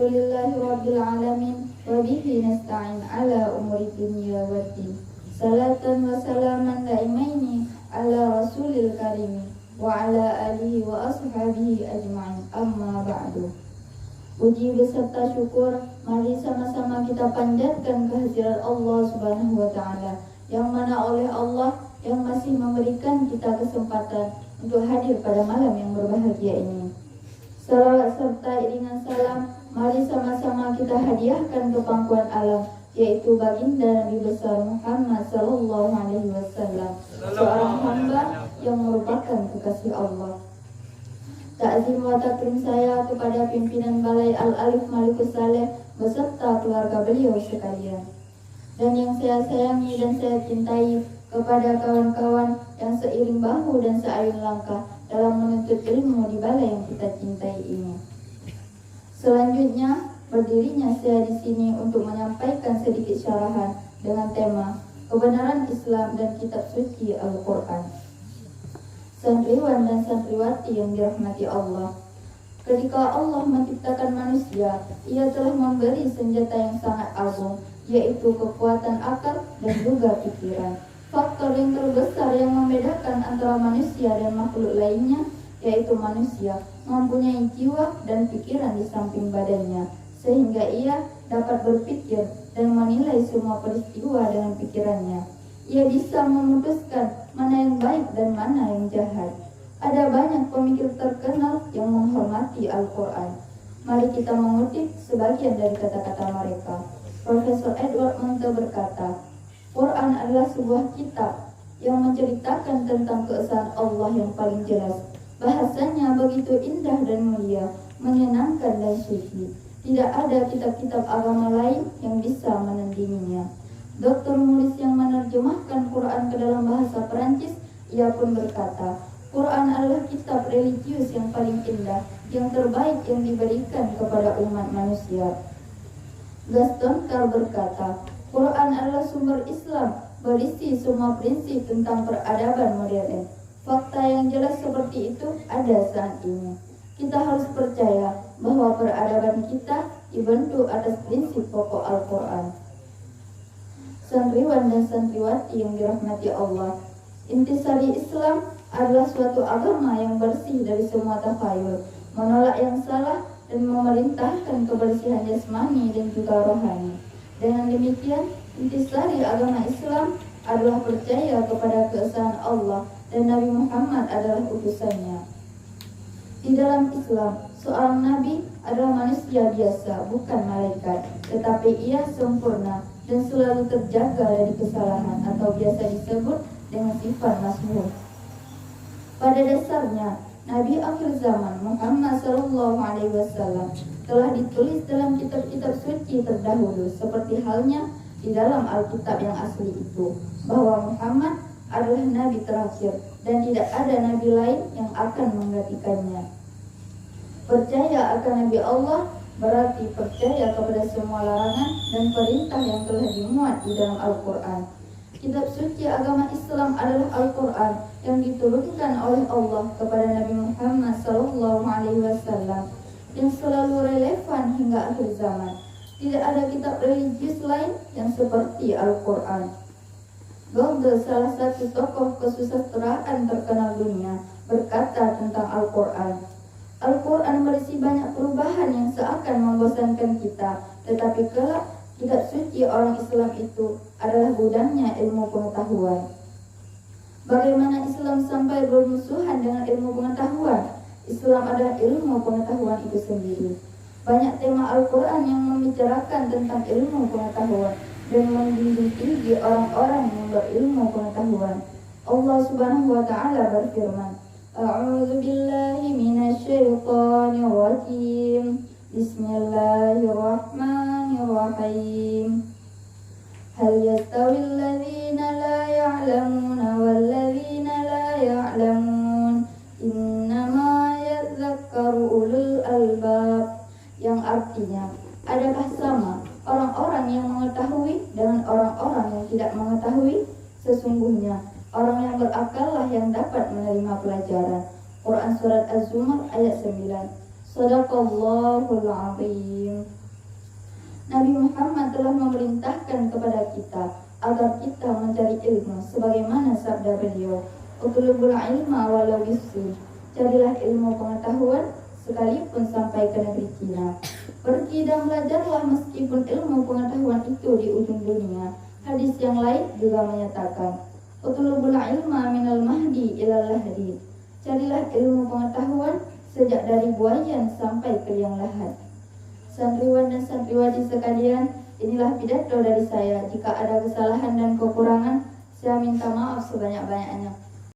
Alhamdulillahi Rabbil Alamin. Wa bihi nasta'in ala umuri dunya waddin. Salatan wa salaman daimaini ala rasulil karimi wa ala alihi wa ashabihi ajma'in. Amma ba'du. Puji beserta syukur mari sama-sama kita panjatkan kehadirat Allah Subhanahu wa taala, yang mana oleh Allah yang masih memberikan kita kesempatan untuk hadir pada malam yang berbahagia ini. Salawat serta iringan salam mari sama-sama kita hadiahkan ke pangkuan alam, yaitu baginda Nabi besar Muhammad sallallahu alaihi wasallam, seorang hamba yang merupakan kekasih Allah. Ta'zim wa takrim saya kepada pimpinan Balai Al-Alif Malikus Saleh beserta keluarga beliau sekalian. Dan yang saya sayangi dan saya cintai kepada kawan-kawan yang seiring bahu dan seayun langkah dalam menuntut ilmu di balai yang kita cintai ini. Selanjutnya, berdirinya saya di sini untuk menyampaikan sedikit syarahan dengan tema kebenaran Islam dan kitab suci Al-Quran. Santriwan dan santriwati yang dirahmati Allah, ketika Allah menciptakan manusia, Ia telah memberi senjata yang sangat agung, yaitu kekuatan akal dan juga pikiran. Faktor yang terbesar yang membedakan antara manusia dan makhluk lainnya, yaitu manusia mempunyai jiwa dan pikiran di samping badannya, sehingga ia dapat berpikir dan menilai semua peristiwa dengan pikirannya. Ia bisa memutuskan mana yang baik dan mana yang jahat. Ada banyak pemikir terkenal yang menghormati Al-Quran. Mari kita mengutip sebagian dari kata-kata mereka. Profesor Edward Monte berkata, Quran adalah sebuah kitab yang menceritakan tentang keesaan Allah yang paling jelas. Bahasanya begitu indah dan mulia, menyenangkan dan suci. Tidak ada kitab-kitab agama lain yang bisa menandinginya. Dr. Mulis yang menerjemahkan Quran ke dalam bahasa Perancis, ia pun berkata, Quran adalah kitab religius yang paling indah, yang terbaik yang diberikan kepada umat manusia. Gaston Carr berkata, Quran adalah sumber Islam, berisi semua prinsip tentang peradaban modern. Fakta yang jelas seperti itu ada saat ini. Kita harus percaya bahwa peradaban kita dibentuk atas prinsip pokok Al-Quran. Santriwan dan santriwati yang dirahmati Allah, intisari Islam adalah suatu agama yang bersih dari semua takhayul, menolak yang salah dan memerintahkan kebersihan jasmani dan juga rohani. Dengan demikian, intisari agama Islam adalah percaya kepada keesaan Allah dan Nabi Muhammad adalah utusannya. Di dalam Islam, seorang nabi adalah manusia biasa, bukan malaikat, tetapi ia sempurna dan selalu terjaga dari kesalahan atau biasa disebut dengan sifat mazmum. Pada dasarnya, Nabi akhir zaman Muhammad SAW telah ditulis dalam kitab-kitab suci terdahulu, seperti halnya di dalam Alkitab yang asli itu, bahwa Muhammad adalah Nabi terakhir dan tidak ada Nabi lain yang akan menggantikannya. Percaya akan Nabi Allah berarti percaya kepada semua larangan dan perintah yang telah dimuat di dalam Al-Quran. Kitab suci agama Islam adalah Al-Quran yang diturunkan oleh Allah kepada Nabi Muhammad SAW yang selalu relevan hingga akhir zaman. Tidak ada kitab religius lain yang seperti Al-Quran. Goethe, salah satu tokoh kesusastraan terkenal dunia, berkata tentang Al-Quran, Al-Quran berisi banyak perubahan yang seakan membosankan kita, tetapi kelak kitab suci orang Islam itu adalah gudangnya ilmu pengetahuan. Bagaimana Islam sampai bermusuhan dengan ilmu pengetahuan? Islam adalah ilmu pengetahuan itu sendiri. Banyak tema Al-Quran yang membicarakan tentang ilmu pengetahuan dan menjunjung tinggi orang-orang yang berilmu pengetahuan. Allah Subhanahu wa Ta'ala berfirman, A'udzu billahi minasy syaithanir rajim. Bismillahirrahmanirrahim. Hal yastawil ladzina la ya'lamuna wal ladzina la ya'lamun, innama yadhakkaru ulul albab. Yang artinya, adakah sama orang-orang yang mengetahui dengan orang-orang yang tidak mengetahui? Sesungguhnya orang yang berakal lah yang dapat menerima pelajaran. Quran Surat Az-Zumar ayat 9. Shadaqallahul azim. Nabi Muhammad telah memerintahkan kepada kita agar kita mencari ilmu sebagaimana sabda beliau, "Utlubul ilma walau bisin." Carilah ilmu pengetahuan sekalipun sampai ke negeri Cina. Pergi dan belajarlah meskipun ilmu pengetahuan itu di ujung dunia. Hadis yang lain juga menyatakan, "Utlubul ilma minal mahdi ilal lahdi." Carilah ilmu pengetahuan sejak dari buayan sampai ke liang lahat. Santriwan dan santriwati sekalian, inilah pidato dari saya. Jika ada kesalahan dan kekurangan, saya minta maaf sebanyak-banyaknya.